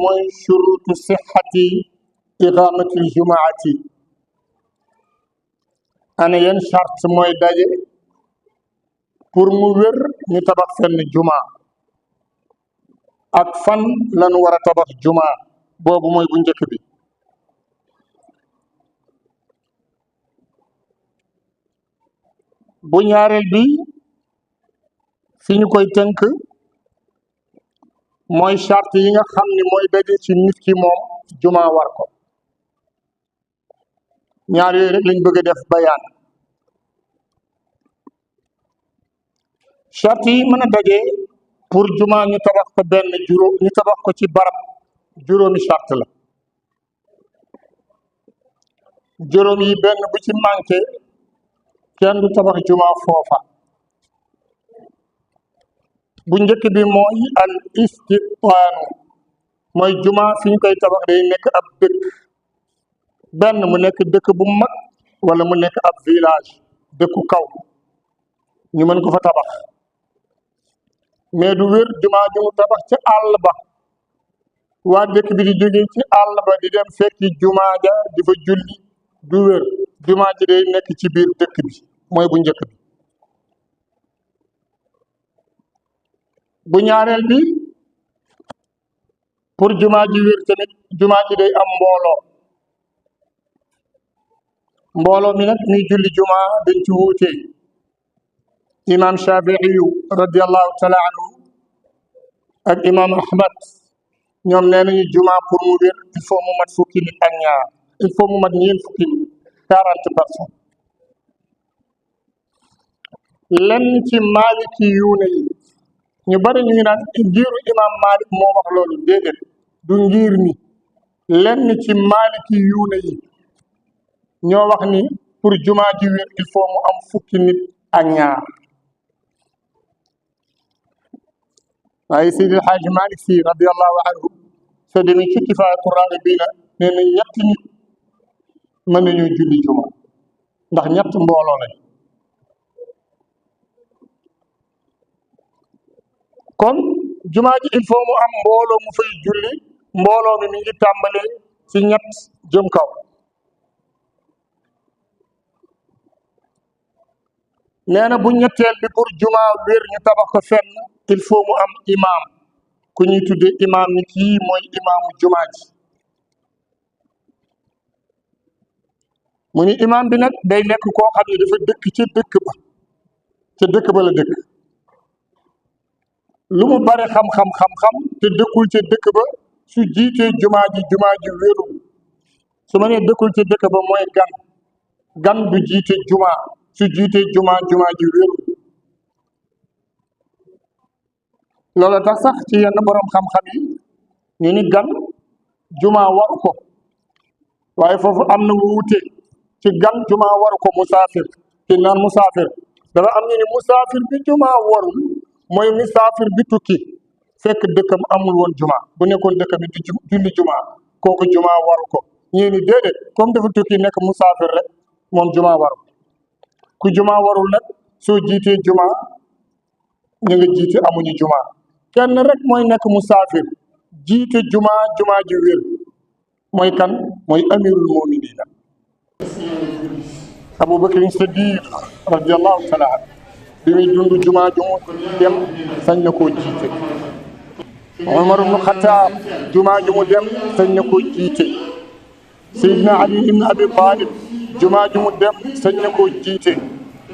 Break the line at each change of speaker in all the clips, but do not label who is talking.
mooy shurutu sixati iqamatil jumaati ana yan charte mooy daje pour mu wér ñu tabax fenn juma ak fan lañu war a tabax juma boobu mooy bu njëkk bi. bu ñaareel bi fi ñu koy tënk mooy charte yi nga xam ni mooy daje ci nit ki moom juma war ko. ñaar yooyu rek lañ bëgg a def bayaan. charte yi mën a daje pour juma ñu tabax ko benn juróom ñu tabax ko ci barab juróomi charte la. juróom yi benn bu ci manqué kenn du tabax juma foofa. bu njëkk bi mooy al istitaanu mooy juma fi ñu koy tabax day nekk ab dëkk benn mu nekk dëkk bu mag wala mu nekk ab village dëkku kaw ñu mën ko fa tabax. mais du wér juma ju mu tabax ci àll ba waa dëkk bi di jóge ci àll ba di dem fekki juma ja di fa julli du wér juma ji day nekk ci biir dëkk bi mooy bu njëkk bi. bu ñaareel bi pour juma ji wér tamit juma ji day am mbooloo mi nag ñuy julli juma dañ ci wuute. imam Shafi'i radiallahu taala anhu ak imam Ahmad ñoom nee nañu juma pour mu wér il faut mu mat fukki nit ak ñaar il faut mu mat ñeent fukki nit 40 personnes. lenn ci maliki yuune yi ñu bari ñu ngi naan ngiru imam Malik moo wax loolu déedéet du ngir mi lenn ci maliki yuune yi ñoo wax ni pour juma ji wér il faut mu am fukki nit ak ñaar. waaye Seydi El Hadji Malick Sy radiallahu anhu soo demee ci Kifaayatu Raaxibiina nee na ñetti nit mën nañoo julli juma ndax ñett mbooloo lañ. kon juma ji il faut mu am mbooloo mu fay julli mbooloo mi ngi tàmbalee ci ñett jëm kaw. nee na bu ñetteel bi pour juma wér ñu tabax ko fenn il faut mu am imam ku ñuy tudde imam ni kii mooy imaamu juma ji. mu ni imam bi nag day nekk koo xam ne dafa dëkk ca dëkk ba la dëkk. lu mu bare xam-xam te dëkkul ca dëkk ba su jiitee juma ji wéru. su ma nee dëkkul ca dëkk ba mooy gan du jiite juma su jiitee juma ji wéru. loolu tax sax ci yenn borom xam-xam yi ñu ni gan juma waru ko waaye foofu am na wuute ci gan juma waru ko musaafir ci naan musaafir dafa am ñu ni musaafir bi juma warul mooy musaafir bi tukki fekk dëkkam amul woon juma bu nekkoon dëkk bi di julli juma kooku juma waru ko. ñii ni déedéet comme dafa tukki nekk musaafir rek moom juma waru ku juma warul nag soo jiitee juma ñu nga jiite amuñu juma. kenn rek mooy nekk musaafir jiite juma ji wér mooy kan mooy amirul muminina Abu Bakr Siddiq radiallahu taala anhu bi muy dund juma ju mu dem sañ na koo jiite. Umar ibnu Xataab juma ju mu dem sañ na koo jiite. Seydina Ali ibn Abi Talib juma ju mu dem sañ na koo jiite.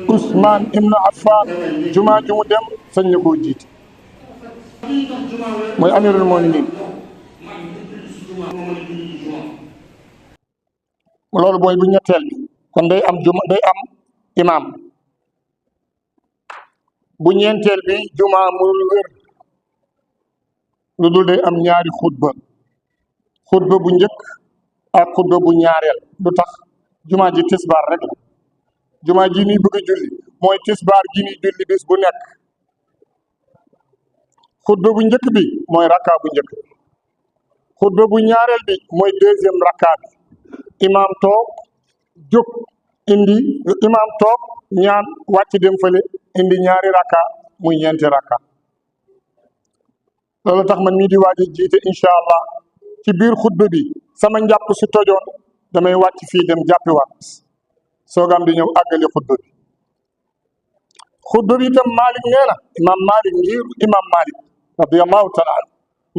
Ousmane ibnu Affan juma ju mu dem sañ na koo jiite mooy amirul mu'minin. loolu mooy bu ñetteel bi kon day am imam. bu ñeenteel bi juma mënul wér lu dul day am ñaari xutba bu njëkk ak xutba bu ñaareel. lu tax juma ji tisbaar rek la juma ji ni bëgg a julli mooy tisbaar ji ni julli bis bu nekk. xutba bu njëkk bi mooy rakka bu njëkk xutba bu ñaareel bi mooy deuxième rakka bi. imam toog jóg indi imam toog ñaan wàcc dem fële indi ñaari rakka muy ñeenti rakka. loolu tax man mii di waaj a jiite incha allah ci biir xutba bi sama njàpp su tojoon damay wàcc fii dem jàppiwaat soogaam di ñëw àggali xutba bi itam Malik nee na imam Malik ngir imam Malik radiyallahu taala anhu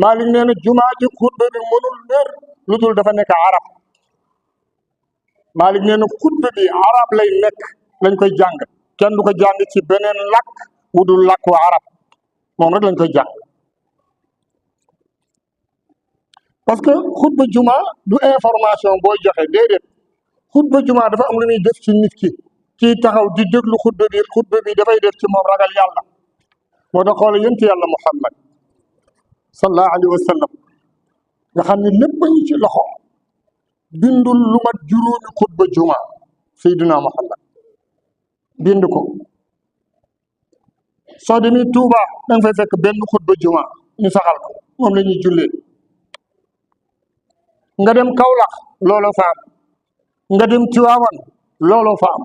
Malik nee na jumaa ji xutba bi mënul wér lu dul dafa nekk arab Malik nee na xutba bi arab lay nekk lañ koy jàng kenn du ko jàng ci beneen làkk wu dul làkk wa arab moom rek lañ koy jàng parce que xutba juma du information booy joxe déedéet xutba juma dafa am lu muy def ci nit ki kii taxaw di déglu xutba bi dafay def ci moom ragal yàlla moo tax xool yonent yàlla Muhammad sallallahu alayhi wa sallam nga xam ne lépp a ngi ci loxo bindul lu mat juróomi xutba juma Seydina Muhammad bind ko soo demee Touba da nga fay fekk benn xutba juma ñu saxal ko moom la ñuy jullee nga dem Kaolack looloo fa am nga dem Tiwaawan looloo fa am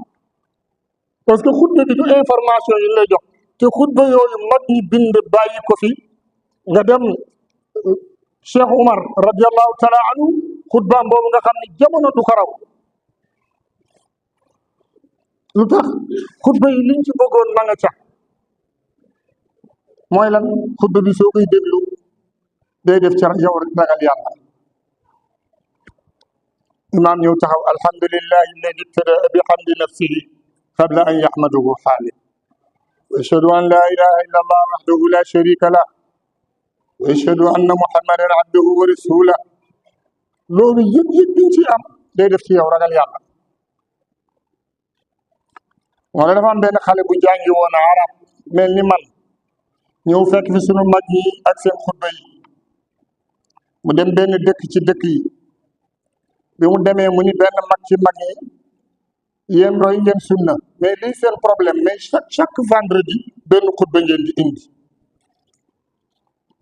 parce que xutba bi du information yi lay jox te xutba yooyu mag ñi bind bàyyi ko fi nga dem Cheikh Umar radiallahu taala anhu xutbaam boobu nga xam ne jamono du ko raw lu tax xutba yi liñ ci bëggoon ma nga ca mooy lan xutba bi soo koy déglu day def ca yow ragal yàlla imaam ñëw taxaw alhamdulillahi alladi ibtadaa bi hamdi nafsihi qabla an yaxmaduhu xaali wa ashhadu an la ilaha illa allah wahdahu la sharika lah wa ashhadu anna muhammadan abduhu wa rasuluh loolu yëg-yëg biñ ci am day def ci yow ragal yàlla wala dafa am benn xale bu jàngi woon arab mel ni man ñëw fekk fi sunu mag yi ak seen xutba yi mu dem benn dëkk ci dëkk yi bi mu demee mu ni benn mag ci mag yi yéen roy ngeen sunna mais lii seen problème mais chaque vendredi benn xutba ngeen di indi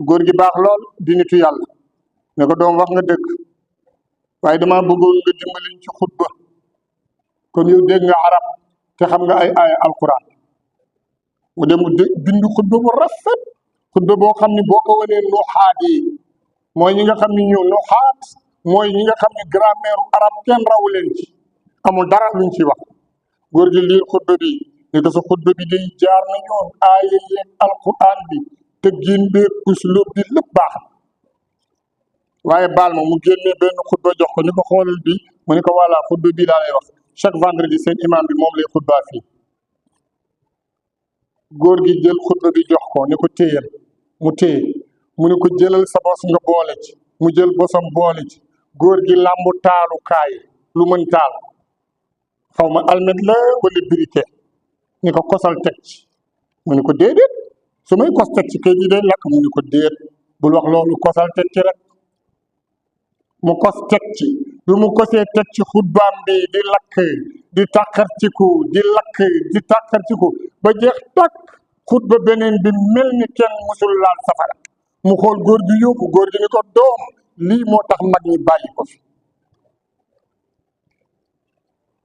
góor gi baax lool di nitu yàlla ne ko doom wax nga dëgg waaye dama bëggoon nga dimbaliñ ci xutba comme yow dégg nga arab te xam nga ay alquran mu dem bind xutba bu rafet xutba boo xam ne boo ko wanee nuxaat yi mooy ñi nga xam ne ñëw nuxaat mooy ñi nga xam ne grammaire arab kenn rawu leen ci amul dara luñ ci wax góor gi liir xutba bi ne ko sa xutba bi day jaar na yoon aaya yeeg alquran bi te giin beeg uslub bi lépp baax waaye baal ma mu génnee benn xutba jox ko ni ko xoolal bi mu ne ko voilà xutba bii daa lay wax chaque vendredi seen imam bi moom lay xutba fii góor gi jël xutba bi jox ko ni ko téyel mu téye mu ne ko jëlal sa bos nga boole ci mu jël bosam boole ci góor gi làmbu taalu kaay lu mën taal xaw ma almet la wala briquet ni ko kosal teg ci mu ne ko déedéet su may kos teg ci kay di day lakk mu ne ko déet bul wax loolu kosal teg ci rek mu kos teg ci bi mu kosee teg ci xutbaam bi di lakk di tàkkartiku di lakk di tàkkartiku ba jeex takk xutba beneen bi mel ni kenn musul laal safara mu xool góor gi yóbbu góor gi ni ko doom lii moo tax mag ñi bàyyi ko fi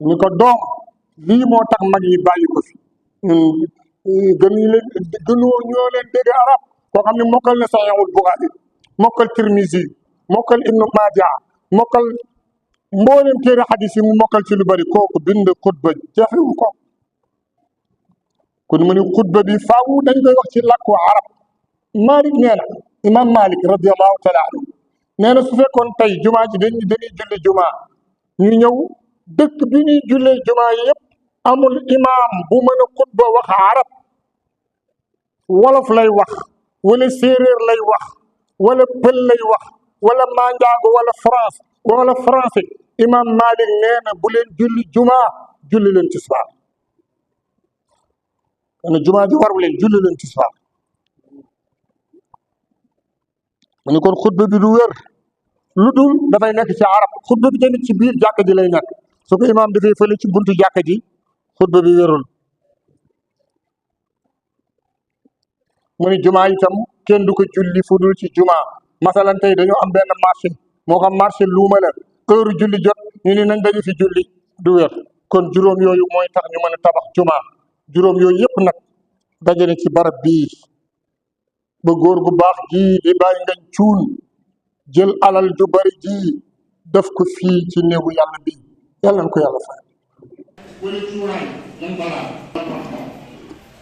ni ko doom lii moo tax mag ñi bàyyi ko fi gënoo ñoo leen dégg arab koo xam ne mokkal na Sahihul Bukhari mokkal Tirmizi mokkal Ibnu Maaja mokkal mboolem téere xadis yi mu mokkal ci lu bari kooku bind xutba jafewu ko kon mu ni xutba bi faaw dañ koy wax ci làkku arab Malik nee na imam Malik radiallahu taala anhu nee na su fekkoon tey jumaa ji dañuy julli jumaa ñu ñëw dëkk bi ñuy jullee jumaa yi yëpp amul imam bu mën a xutba wax arab wolof lay wax wala séeréer lay wax wala pël lay wax wala manjaago wala français imam Malik nee na bu leen julli jumaa julli leen tisbaar kon jumaa ji waru leen julli leen tisbaar mu ne kon xutba bi du wér lu dul dafay nekk ci arab xutba bi tamit ci biir jàkka ji lay nekk su ko imam dafay fële ci buntu jàkka ji xutba bi wérul mu ne jumaa itam kenn du ko julli fu dul ci jumaa masalan tey dañoo am benn marché moo xam marché luuma la heure julli jot ñu ne nañ dañu fi julli du wér kon juróom yooyu mooy tax ñu mën a tabax jumaa juróom yooyu yëpp nag dajale ci barab bii ba góor gu baax gii di bàyyi ngañ cuun jël alal ju bari ji def ko fii ci néegu yàlla bi yàlla na ko yàlla fay.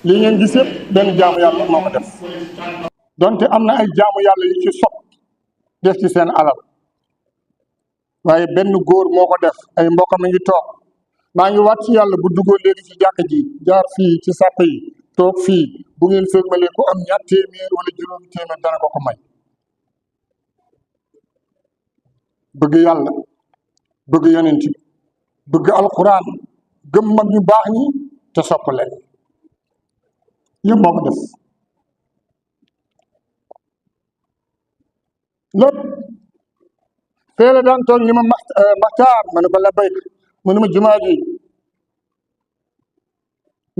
li ngeen gis yëpp benn jaamu yàlla moo ko def donte am na ay jaamu yàlla yu ci sopp def ci seen alal waaye benn góor moo ko def ay mbokkam a ngi toog maa ngi waat ci yàlla bu duggoo léegi ci jàkk ji jaar fii ci sàpp yi toog fii bu ngeen sëlmalee ku am ñaar téeméer wala juróomi téeméer dana ko ko may. bëgg yàlla bëgg yonent bi bëgg alquran gëm mag ñu baax ñi te sopp leen yëpp moo ko def lépp feele daan toog ni ma maxtaar ma ne ko la bayk mu ne ma jumaa ji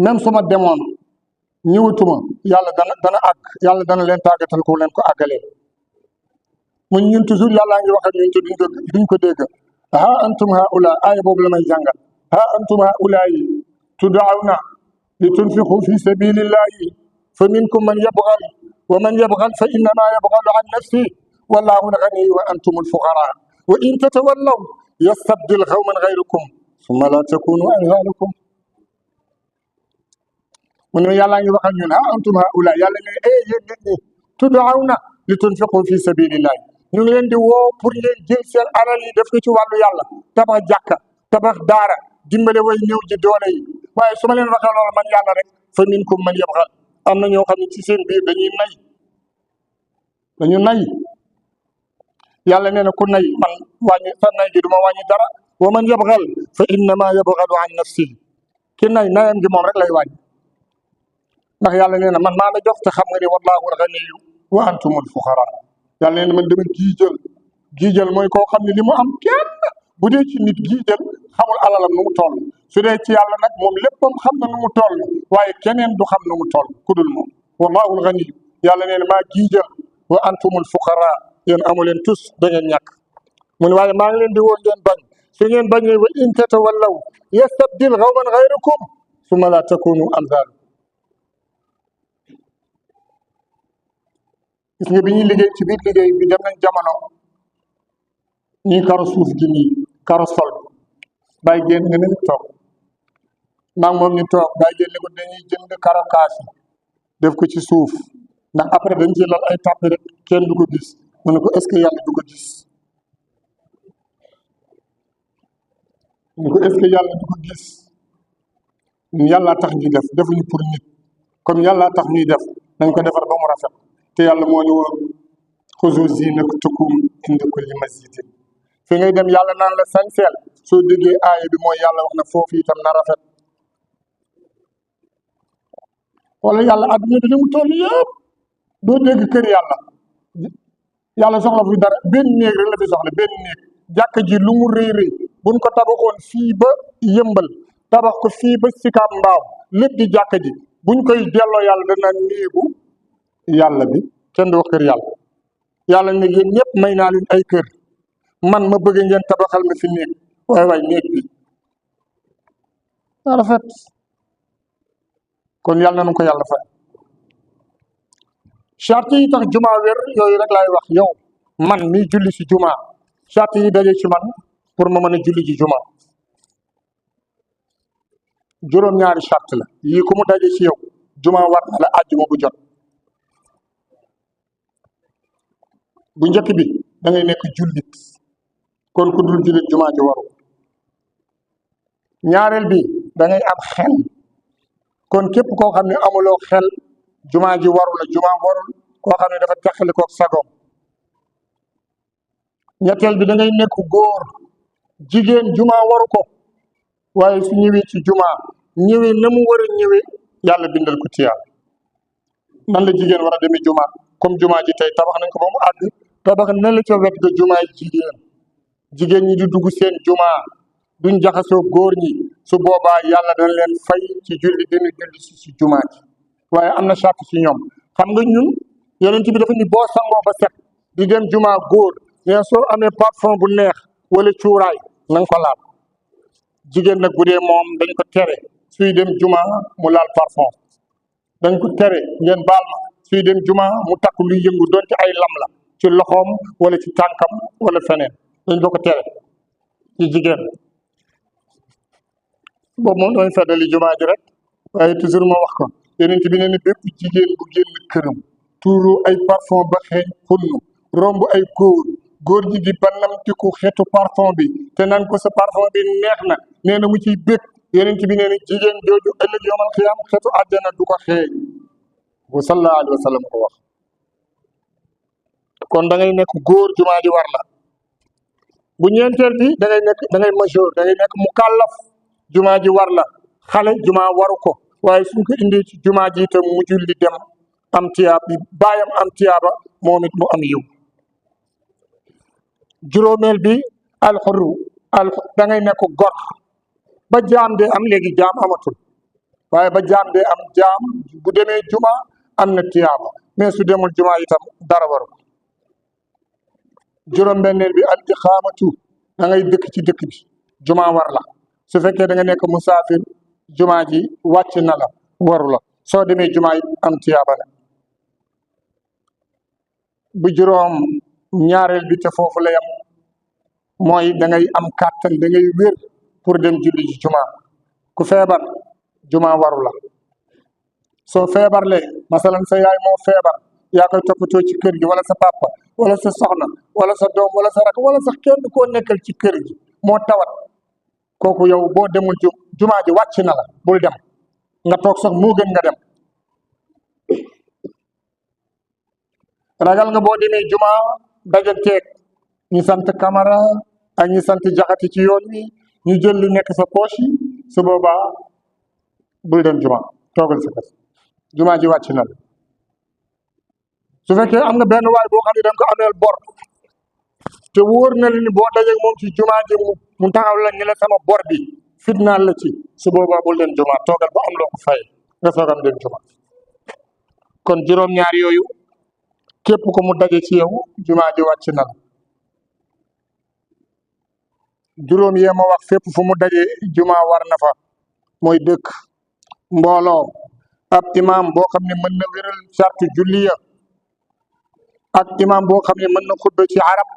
même su ma demoon ñëwatuma yàlla dana àgg yàlla dana leen tàggatal ko leen ko àggalee mu ñun toujours yàllaa ngi wax ak ñun te duñ ko dégg ha antum haula aaya boobu la may jàngal ha antum haula yi tud'awna li tunfiqu fi sabilillahi fa minkum man yabghal wa man yabghal fa innama yabghalu an nafsi wallahu al-ghani wa antum al-fuqara wa in tatawallaw yastabdil qawman ghayrakum thumma la takunu amthalakum mu ne yàllaa ngi wax ak ñun ha antum haula yàlla ne yéen nit ñi tud'awna li tunfiqu fi sabilillahi ñu ngi leen di woo pour ngeen jël seen alal yi def ko ci wàllu yàlla tabax jàkka tabax daara dimbale way néew ji doole yi waaye su ma leen waxee loolu man yàlla rek fa minkum man yabxal am na ñoo xam ne ci seen biir dañuy nay yàlla nee na ku nay man wàññi sa nay gi du ma wàññi dara wa man yabxal fa innama yabxalu an nafsihi ki nayam gi moom rek lay wàññi ndax yàlla nee na man maa la jox te xam nga ne wallahu al-ghaniyu wa antumul fuqara yàlla nee na man dama giijal mooy koo xam ne li mu am kenn bu dee ci nit giijal xamul alalam nu mu toll su dee ci yàlla nag moom léppam xam na nu mu toll waaye keneen du xam nu mu toll ku dul moom wallahu al-ghaniyu yàlla nee na maa giijal wa antumul fuqara yéen amu leen tus da ngeen ñàkk mu ne waaye maa ngi leen di woo ngeen bañ su ngeen bañee wa in tatawallaw yastabdil qawman ghayrakum summa la takunu amthal gis nga bi ñuy liggéey ci biir liggéey bi dem nañ jamono ñuy karo suuf gi nii karo sol bàyyi génn nga ne toog maa ngi moom ñu toog bàyyi génn ne ko dañuy jënd karo kaas yi def ko ci suuf ndax après dañ ci lal ay tàppi rek kenn du ko gis mu ne ko est-ce que yàlla du ko gis mu ne ko est-ce que yàlla du ko gis yàlla tax ñuy def defuñu pour nit comme yàlla tax ñuy def nañ ko defar ba mu rafet te yàlla moo ñu woon xuzu zinatakum inda kulli masjidin fi ngay dem yàlla naan la sañseel soo déggee aaya bi mooy yàlla wax na foofu itam na rafet wala yàlla adduna bi li mu toll yëpp doo dégg kër yàlla soxla fi dara benn néeg rek la fi soxla benn néeg jàkk ji lu mu rëy rëy buñ ko tabaxoon fii ba yëmbal tabax ko fii ba Sicap Mbao lépp di jàkk ji buñ koy delloo yàlla dana néegu yàlla bi kenn du wax kër yàlla ne yéen ñëpp may naa leen ay kër man ma bëgg ngeen tabaxal ma fi néeg waaye néeg bi daa rafet kon yàlla nañu ko yàlla fay charte yi tax juma wér yooyu rek laay wax yow man mi julli si juma charte yi daje ci man pour ma mën a julli ci juma juróom-ñaari charte la yii ku mu daje ci yow juma war na la àjjuma bu jot bu njëkk bi da ngay nekk jullit kon ku dul jullit juma ji waru ñaareel bi da ngay am xel kon képp koo xam ne amuloo xel juma ji waru la juma warul koo xam ne dafa teqali koog sagoom ñetteel bi da ngay nekk góor jigéen juma waru ko waaye su ñëwee ci juma ñëwee na mu war a ñëwee yàlla bindal ko tiyaab nan la jigéen war a demee juma comme juma ji tey tabax nañ ko ba mu àgg tabax na la ca wet ga jumaay jigéen ñi di dugg seen juma duñ jaxasoo góor ñi su boobaa yàlla dana leen fay ci julli dina julli si juma ji waaye am na charte ci ñoom xam nga ñun yonent bi dafa ni boo sangoo ba set di dem juma góor mais soo amee parfum bu neex wala cuuraay na nga ko laal jigéen nag bu dee moom dañ ko tere suy dem juma mu laal parfum dañ ko tere ngeen baal ma suy dem juma mu takk luy yëngu doonte ay lam la ci loxoom wala ci tànkam wala feneen dañ ko tere ci jigéen boobu moom damay feddali jumaa ji rek waaye toujours ma wax ko yeneen bi nee na bépp jigéen bu génn këram tuuru ay parfum ba xeeñ xunnu romb ay góor ji di banamtiku xeetu parfum bi te naan ko sa parfum bi neex na nee na mu ciy bég yeneen bi nee na jigéen jooju ëllëg yawmal qiyaam xeetu àjjana du ko xeeñ bu sallallahu alayhi wa sallam ko wax kon da ngay nekk góor jumaa ji war la bu ñeenteel bi da ngay majeur da ngay nekk mukallaf jumaa ji war la xale jumaa waru ko waaye suñ ko indi ci jumaa ji itam mu julli dem am tiyaab bi baayam am tiyaaba moom it mu am yiw juróomeel bi alxurru da ngay nekk gor ba jaam de am léegi jaam amatul waaye ba jaam de am jaam bu demee juma am na tiyaaba mais su demul juma itam dara waru ko juróom-benneel bi al iqaamatu da ngay dëkk ci dëkk bi juma war la su fekkee da nga nekk musaafir juma ji wàcc na la waru la soo demee juma yi am tiyaaba la bu juróom ñaareel bi te foofu la yam mooy da ngay am kàttan da ngay wér pour dem julli ji juma ku feebar juma waru la soo feebarlee masalan sa yaay moo feebar yaa koy toppatoo ci kër gi wala sa papa wala sa soxna wala sa doom wala sa rak wala sax kenn koo nekkal ci kër gi moo tawat kooku yow boo demul jumaa ji wàcc na la bul dem nga toog sax moo gën nga dem ragal nga boo demee juma dajanteeg ñi sant Camara ak ñi sant Jaxate ci yoon wi ñu jël li nekk sa poche yi su boobaa bul dem juma toogal sa kër juma ji wàcc na la su fekkee am nga benn waay boo xam ne da nga ko ameel bor te wóor na la ni boo dajeeg moom ci juma ji mu taxaw la ñu la sama bor bi fitnaal la ci su boobaa bul dem juma toogal ba am loo ko fay nga soogam dem juma kon juróom-ñaar yooyu képp ko mu daje ci yow juma ji wàcc na la juróom yee ma wax fépp fu mu daje juma war na fa mooy dëkk mbooloo ab imam boo xam ne mën na wéral sartu julliya ak imam boo xam ne mën na xutba ci arab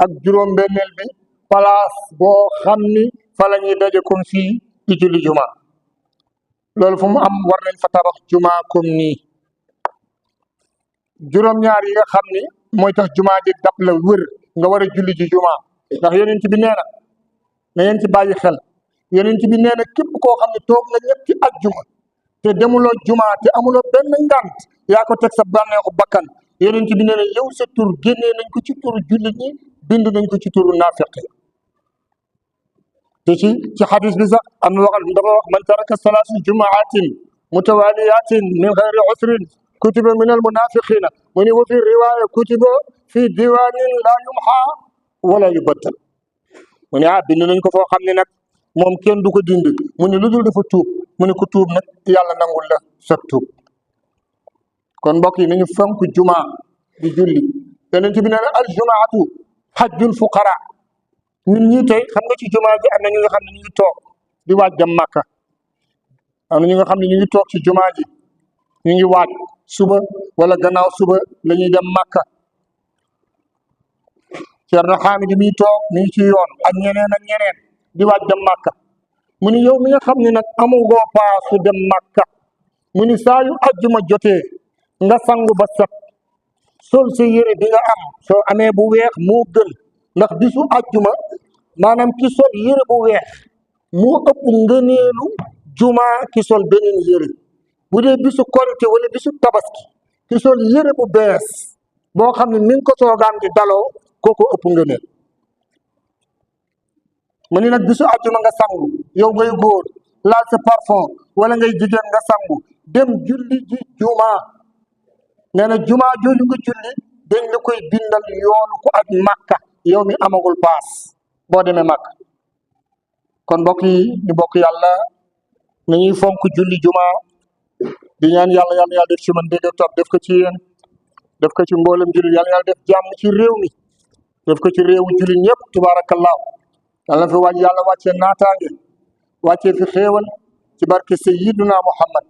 ak juróom-benneel bi place boo xam ni fa la ñuy daje comme fii di julli juma loolu fu mu am war nañ fa tabax juma comme nii juróom-ñaar yi nga xam ni mooy tax juma ji dab la wër nga war a julli ji juma ndax yonent bi nee na ngeen ci bàyyi xel yonent bi nee na képp koo xam ne toog nga ñetti ajjuma te demuloo juma te amuloo benn ngant yaa ko teg sa bànneexu bakkan yonent bi nee na yow sa tur génnee nañ ko ci turu jullit ñi bind nañ ko ci turu naafiq te ci xadis bi sax am na waxal dafa wax man taraka salaasi jumaatin mutawaliyatin min xayri usrin kutiba min al munafiqina mu ni wa fi riwaya kutiba fi diwanin la yumxa wala yubattal mu ne bind nañ ko foo xam ne nag moom kenn du ko dindi mu ne lu dul dafa tuub mu ne ko tuub nag yàlla nangul la sa tuub kon mbokk yi nañu fonk juma di julli yonent bi nee na al jumaatu hajjul fuqara ñun ñii tey xam nga ci juma ji am na ñu nga xam ne ñu ngi toog di waaj dem Màkka am na ñu nga xam ne ñu ngi toog ci juma ji ñu ngi waaj suba wala gannaaw suba la ñuy dem Màkka Ceerno Xaamid mi toog mi ngi ci yoon ak ñeneen di waaj dem Màkka mu ni yow mi nga xam ne nag amugoo paasu dem Màkka mu ni saa yu ajjuma jotee nga sangu ba set sol sa yére bi nga am soo amee bu weex moo gën ndax bisu ajjuma maanaam ki sol yére bu weex moo ëpp ngëneelu juma ki sol beneen yére bu dee bisu korite wala bisu tabaski ki sol yére bu bees boo xam ne mi ngi ko soogaan di daloo kooku ëpp ngëneel mu ni nag bisu ajjuma nga sangu yow ngay góor laal sa parfum wala ngay jigéen nga sangu dem julli ji juma nee na juma jooju nga julli dañ la koy bindal yoonu ko ak Makka yow mi amagul paas boo demee Makka kon mbokk yi ñu bokk yàlla nañuy fonk julli juma di ñaan yàlla def ci man dégg topp def ko ci yéen def ko ci mboolem julli yàlla def jàmm ci réew mi def ko ci réewu julli ñëpp tubaarakallaahu yàlla na fi yàlla wàccee naataange wàccee fi xéewal ci barke sayyiduna Muhammad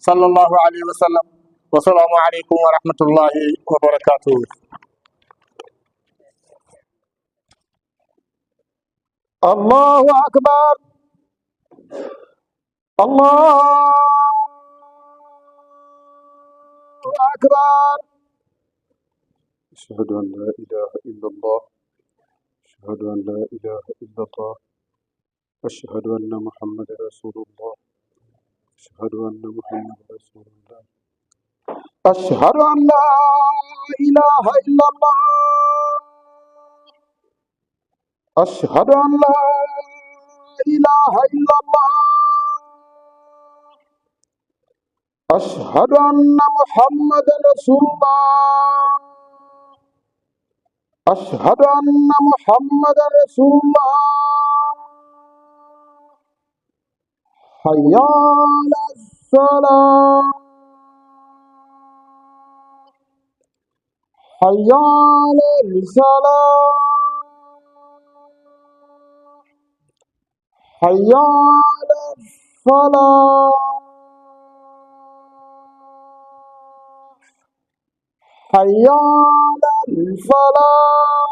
sallallahu alayhi wa sallam wa salaamu aleykum wa rahmatullahi wa barakatuhu الله أكبر. الله أكبر.
أشهد أن لا إله إلا الله. أشهد أن لا إله إلا الله. أشهد أن محمد رسول الله. أشهد أن محمد رسول الله.
أشهد أن لا إله إلا الله. أشهد أن لا إله إلا الله. أشهد أن محمد رسول الله. أشهد أن محمد رسول الله. حي على الصلاة. حي على الصلاة. حي على الصلاة. حي على الفلاح.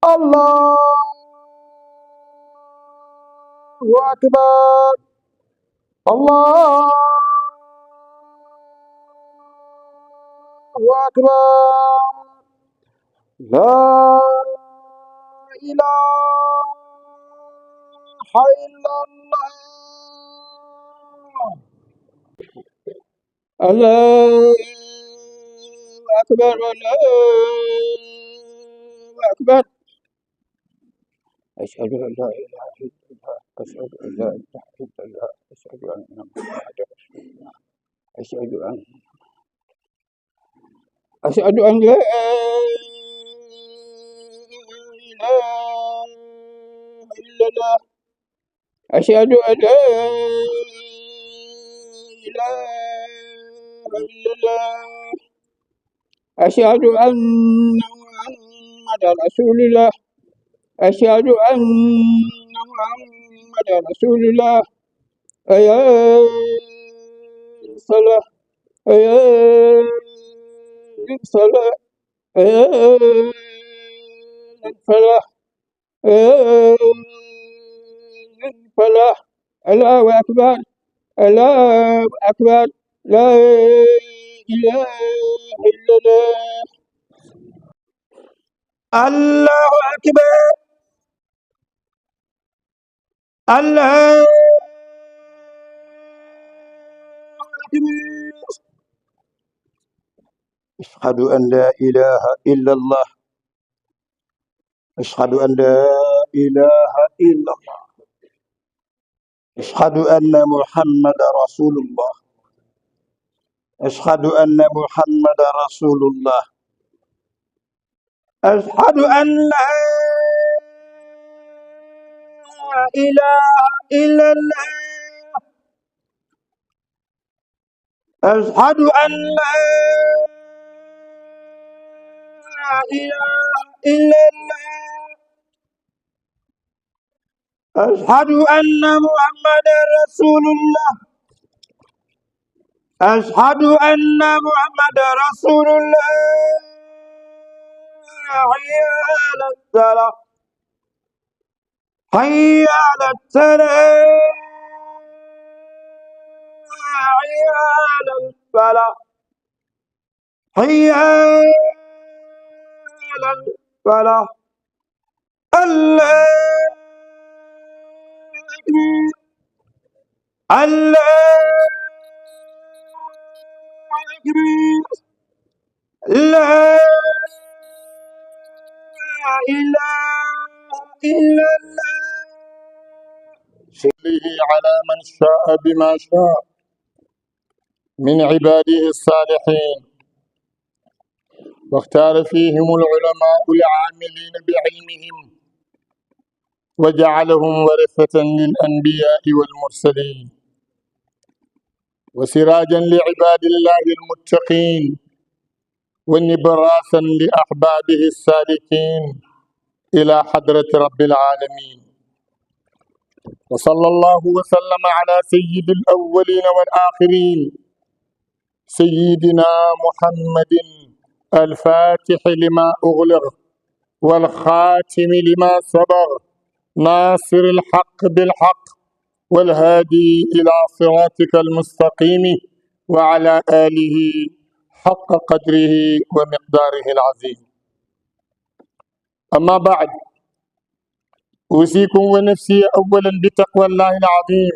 الله أكبر. الله أكبر. لا إله إلا الله.
الله أكبر. الله أكبر. أشهد أن لا إله إلا الله. أشهد أن لا إله إلا الله. أشهد أن محمدا رسول الله. أشهد أن لا إله إلا الله. أشهد أن لا إله إلا الله. أشهد أن محمدا رسول الله. أشهد أن محمدا رسول الله. يا الصلاة. يا الصلاة. يا الفلاح. يا الفلاح. الله أكبر. الله أكبر. لا إله إلا الله.
الله أكبر. الله أكبر.
أشهد أن لا إله إلا الله. أشهد أن لا إله إلا الله. أشهد أن محمد رسول الله. أشهد أن محمد رسول الله.
أشهد أن لا إله إلا الله. أشهد أن لا إله إلا الله. أشهد أن محمدا رسول الله. أشهد أن محمدا رسول الله. حي على الصلاة. حي على الصلاة. حي على الفلاح. حي على الفلاح. الله أكبر. الله أكبر. لا إله إلا الله.
سله على من شاء بما شاء من عباده الصالحين، واختار فيهم العلماء العاملين بعلمهم وجعلهم ورثة للأنبياء والمرسلين وسراجا لعباد الله المتقين ونبراسا لأحبابه السالكين إلى حضرة رب العالمين. وصلى الله وسلم على سيد الأولين والآخرين سيدنا محمد الفاتح لما أغلق والخاتم لما سبق ناصر الحق بالحق والهادي إلى صراطك المستقيم وعلى آله حق قدره ومقداره العظيم. أما بعد، أوصيكم ونفسي أولا بتقوى الله العظيم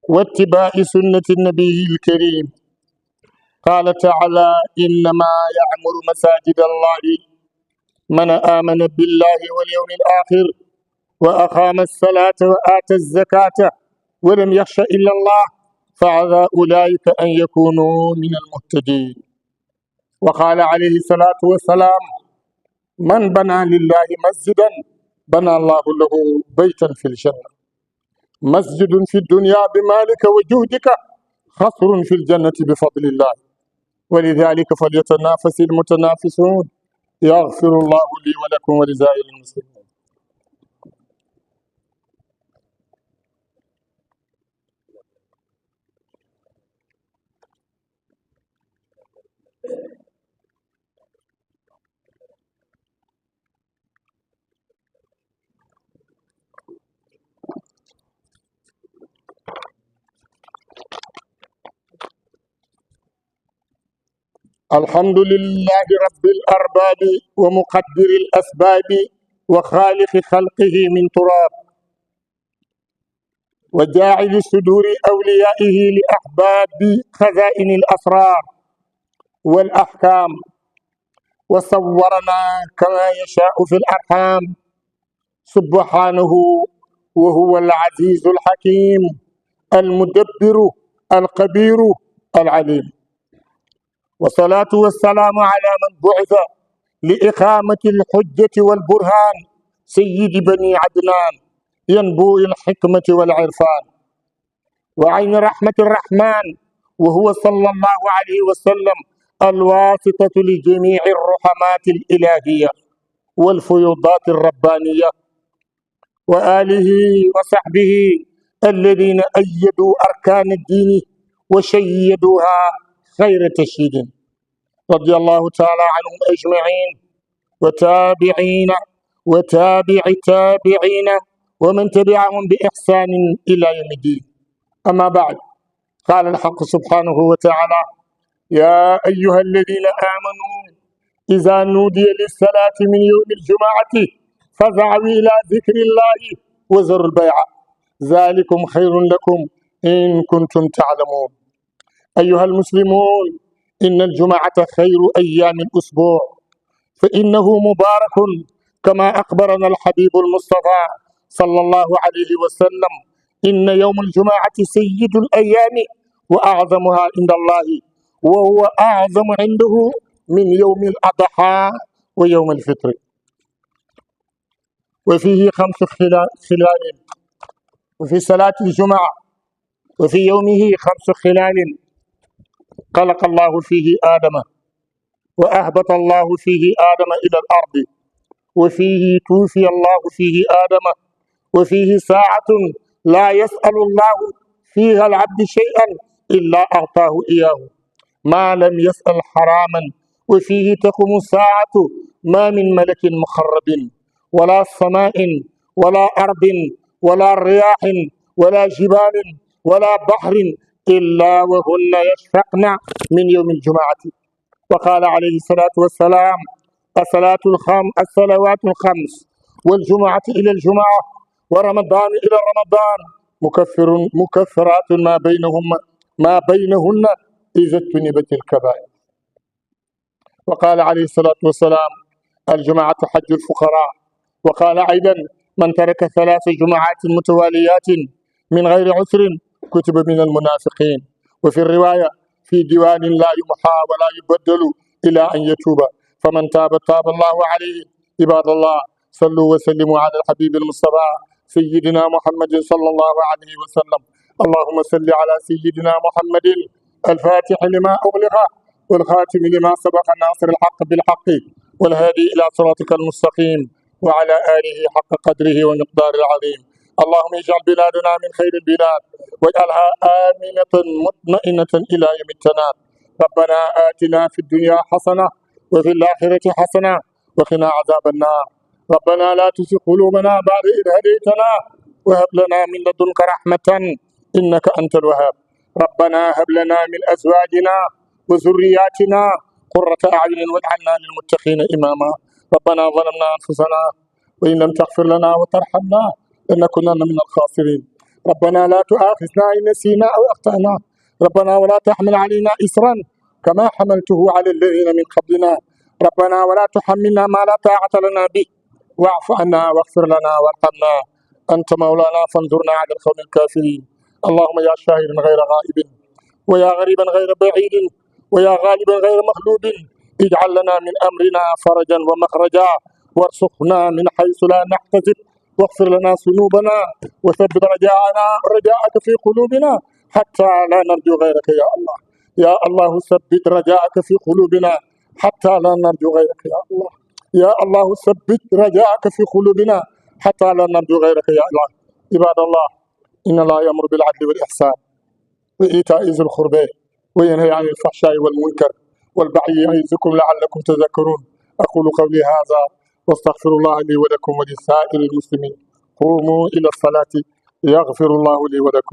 واتباع سنة النبي الكريم. قال تعالى: إنما يعمر مساجد الله من آمن بالله واليوم الآخر وأقام الصلاة وآتى الزكاة ولم يخش إلا الله فعسى أولئك أن يكونوا من المهتدين. وقال عليه الصلاة والسلام: من بنى لله مسجدا بنى الله له بيتا في الجنة. مسجد في الدنيا بمالك وجهدك، خصر في الجنة بفضل الله. ولذلك فليتنافس المتنافسون. يغفر الله لي ولكم ولسائر المسلمين. الحمد لله رب الأرباب ومقدر الأسباب وخالق خلقه من تراب وجاعل صدور أوليائه لأحباب خزائن الأسرار والأحكام، وصورنا كما يشاء في الأرحام سبحانه، وهو العزيز الحكيم المدبر القدير العليم. والصلاة والسلام على من بعث لإقامة الحجة والبرهان سيد بني عدنان ينبوء الحكمة والعرفان وعين رحمة الرحمن، وهو صلى الله عليه وسلم الواسطة لجميع الرحمات الإلهية والفيوضات الربانية، وآله وصحبه الذين أيدوا أركان الدين وشيدوها خير تشييد. رضي الله تعالى عنهم أجمعين وتابعين وتابع التابعين ومن تبعهم بإحسان إلى يوم الدين. أما بعد، قال الحق سبحانه وتعالى: يا أيها الذين آمنوا إذا نودي للصلاة من يوم الجمعة فاسعوا إلى ذكر الله وذروا البيع ذلكم خير لكم إن كنتم تعلمون. أيها المسلمون، إن الجمعة خير أيام الأسبوع، فإنه مبارك كما أخبرنا الحبيب المصطفى صلى الله عليه وسلم: إن يوم الجمعة سيد الأيام وأعظمها عند الله، وهو أعظم عنده من يوم الأضحى ويوم الفطر. وفيه 5 خلال، وفي صلاة الجمعة وفي يومه 5 خلال: خلق الله فيه آدم، وأهبط الله فيه آدم إلى الأرض، وفيه توفي الله فيه آدم، وفيه ساعة لا يسأل الله فيها العبد شيئا إلا أعطاه إياه ما لم يسأل حراما، وفيه تقوم الساعة ما من ملك مقرب ولا سماء ولا أرض ولا رياح ولا جبال ولا بحر إلا وهن يشفقن من يوم الجمعة. وقال عليه الصلاة والسلام: الصلوات الخمس والجمعة إلى الجمعة ورمضان إلى رمضان مكفرات ما بينهن إذا اجتنبت الكبائر. وقال عليه الصلاة والسلام: الجمعة حج الفقراء. وقال أيضا: من ترك 3 جمعات متواليات من غير عسر كتب من المنافقين. وفي الرواية: في ديوان لا يمحى ولا يبدل إلى أن يتوب، فمن تاب تاب الله عليه. عباد الله، صلوا وسلموا على الحبيب المصطفى سيدنا محمد صلى الله عليه وسلم. اللهم صل على سيدنا محمد الفاتح لما أغلق والخاتم لما سبق ناصر الحق بالحق والهادي إلى صراطك المستقيم وعلى آله حق قدره ومقداره العظيم. اللهم اجعل بلادنا من خير البلاد واجعلها آمنة مطمئنة إلى يوم التناد. ربنا آتنا في الدنيا حسنة وفي الآخرة حسنة وقنا عذاب النار. ربنا لا تزغ قلوبنا بعد إذ هديتنا وهب لنا من لدنك رحمة إنك أنت الوهاب. ربنا هب لنا من أزواجنا وذرياتنا قرة أعين واجعلنا للمتقين إماما. ربنا ظلمنا أنفسنا وإن لم تغفر لنا وترحمنا لنكونن من الخاسرين. ربنا لا تؤاخذنا إن نسينا أو أخطأنا. ربنا ولا تحمل علينا إصرا كما حملته على الذين من قبلنا. ربنا ولا تحملنا ما لا طاقة لنا به واعف عنا واغفر لنا وارحمنا أنت مولانا فانظرنا على القوم الكافرين. اللهم يا شاهدا غير غائب ويا غريبا غير بعيد ويا غالبا غير مغلوب اجعل لنا من أمرنا فرجا ومخرجا وارزقنا من حيث لا نحتسب واغفر لنا ذنوبنا وثبت رجاءك في قلوبنا حتى لا نرجو غيرك يا الله. يا الله ثبت رجاءك في قلوبنا حتى لا نرجو غيرك يا الله. يا الله ثبت رجاءك في قلوبنا حتى لا نرجو غيرك يا الله. عباد الله إن الله يأمر بالعدل والإحسان وإيتاء ذي القربى وينهى عن الفحشاء والمنكر والبغي يعظكم لعلكم تذكرون. أقول قولي هذا واستغفر الله لي ولكم ولسائر المسلمين. قوموا إلى الصلاة يغفر الله لي ولكم.